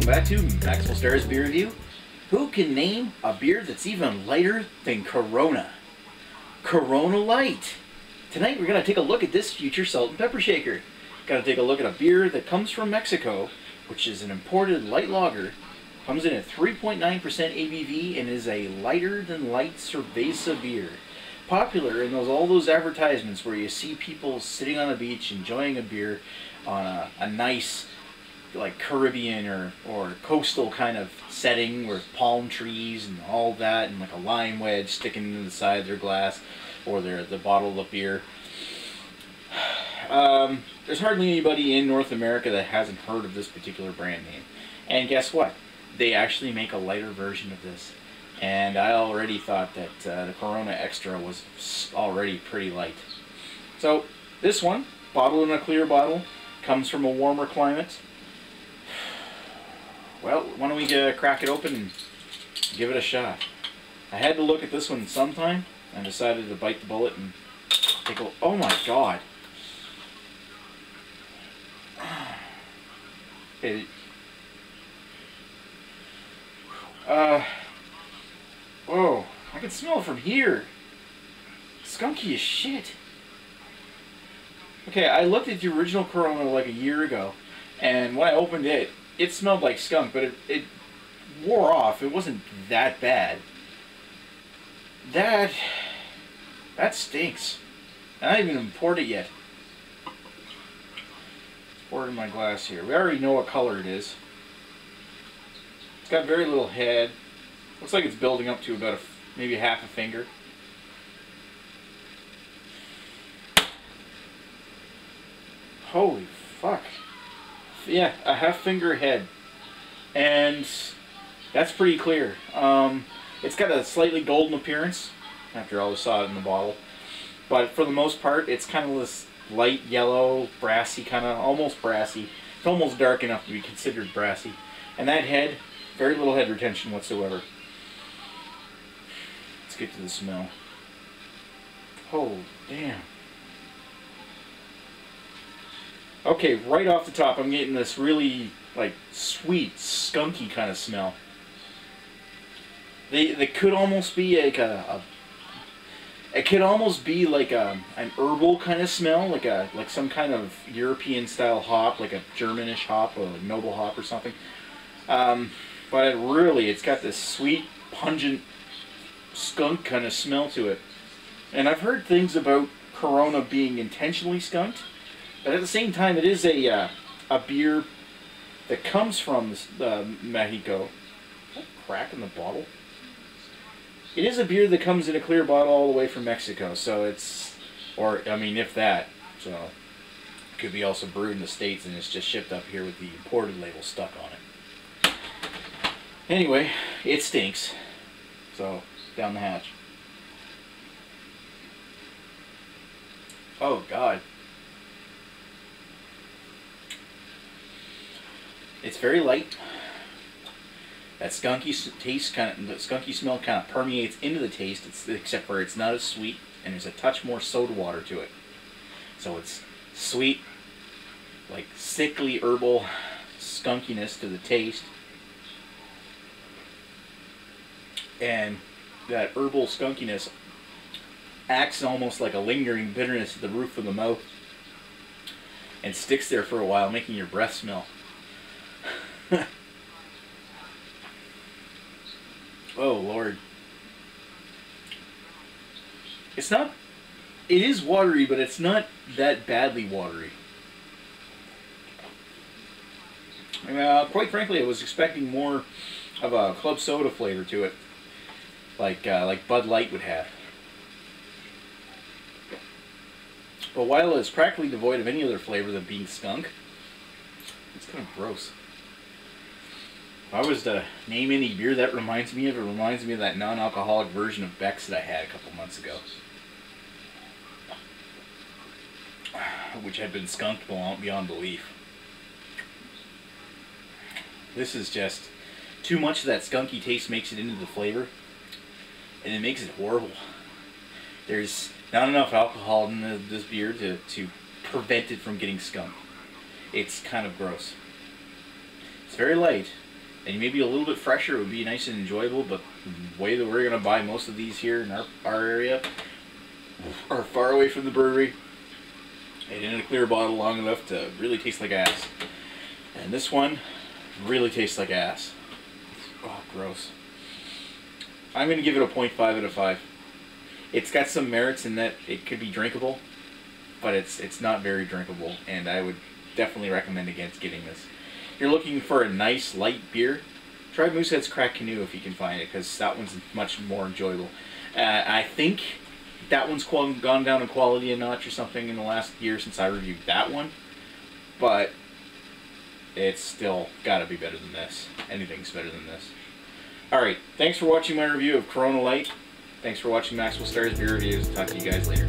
welcome back to Maxwell Starr's Beer Review. Who can name a beer that's even lighter than Corona? Corona Light. Tonight we're going to take a look at this future salt and pepper shaker. Got to take a look at a beer that comes from Mexico, which is an imported light lager. Comes in at 3.9% ABV and is a lighter than light cerveza beer. Popular in all those advertisements where you see people sitting on the beach enjoying a beer on a nice like Caribbean or coastal kind of setting with palm trees and all that, and like a lime wedge sticking into the side of their glass or the bottle of beer. There's hardly anybody in North America that hasn't heard of this particular brand name. And guess what? They actually make a lighter version of this. And I already thought that the Corona Extra was already pretty light. So this one, bottled in a clear bottle, comes from a warmer climate. Well, why don't we crack it open and give it a shot. I had to look at this one sometime and decided to bite the bullet and take a... Oh my god! Okay. Whoa, I can smell it from here. Skunky as shit. Okay, I looked at the original Corona like a year ago, and when I opened it, it smelled like skunk, but it wore off. It wasn't that bad. That stinks. I haven't even poured it yet. Pour it in my glass here. We already know what color it is. It's got very little head. Looks like it's building up to about maybe half a finger. Holy fuck. Yeah, a half finger head. And that's pretty clear. It's got a slightly golden appearance. After all, we saw it in the bottle. But for the most part, it's kind of this light yellow, brassy kind of, almost brassy. It's almost dark enough to be considered brassy. And that head, very little head retention whatsoever. Let's get to the smell. Oh, damn. Okay, right off the top, I'm getting this really, like, sweet, skunky kind of smell. They could almost be like it could almost be like an herbal kind of smell, like some kind of European style hop, like a Germanish hop or a noble hop or something. But it's got this sweet, pungent, skunk kind of smell to it. And I've heard things about Corona being intentionally skunked, but at the same time, it is a beer that comes from Mexico. Is that a crack in the bottle? It is a beer that comes in a clear bottle all the way from Mexico, so it's, or I mean, if that, so it could be also brewed in the States and it's just shipped up here with the imported label stuck on it. Anyway, it stinks, so down the hatch. Oh God. It's very light. That skunky taste, the skunky smell kind of permeates into the taste, except for it's not as sweet, and there's a touch more soda water to it. So it's sweet, like sickly herbal skunkiness to the taste. And that herbal skunkiness acts almost like a lingering bitterness at the roof of the mouth and sticks there for a while, making your breath smell. Oh Lord. It's not, it is watery, but it's not that badly watery. Quite frankly, I was expecting more of a club soda flavor to it, like Bud Light would have. But while it's practically devoid of any other flavor than being skunk, it's kind of gross. If I was to name any beer that reminds me of, it reminds me of that non-alcoholic version of Beck's that I had a couple months ago, which had been skunked beyond belief. This is just too much of that skunky taste makes it into the flavor, and it makes it horrible. There's not enough alcohol in this beer to prevent it from getting skunked. It's kind of gross. It's very light, and maybe a little bit fresher, it would be nice and enjoyable, but the way that we're going to buy most of these here in our area are far away from the brewery and in a clear bottle long enough to really taste like ass. And this one really tastes like ass. Oh, gross. I'm going to give it a 0.5 out of 5. It's got some merits in that it could be drinkable, but it's not very drinkable, and I would definitely recommend against getting this. If you're looking for a nice light beer, try Moosehead's Cracked Canoe if you can find it, because that one's much more enjoyable. I think that one's gone down in quality a notch or something in the last year since I reviewed that one, but it's still got to be better than this. Anything's better than this. Alright, thanks for watching my review of Corona Light. Thanks for watching Maxwell Starr's beer reviews. Talk to you guys later.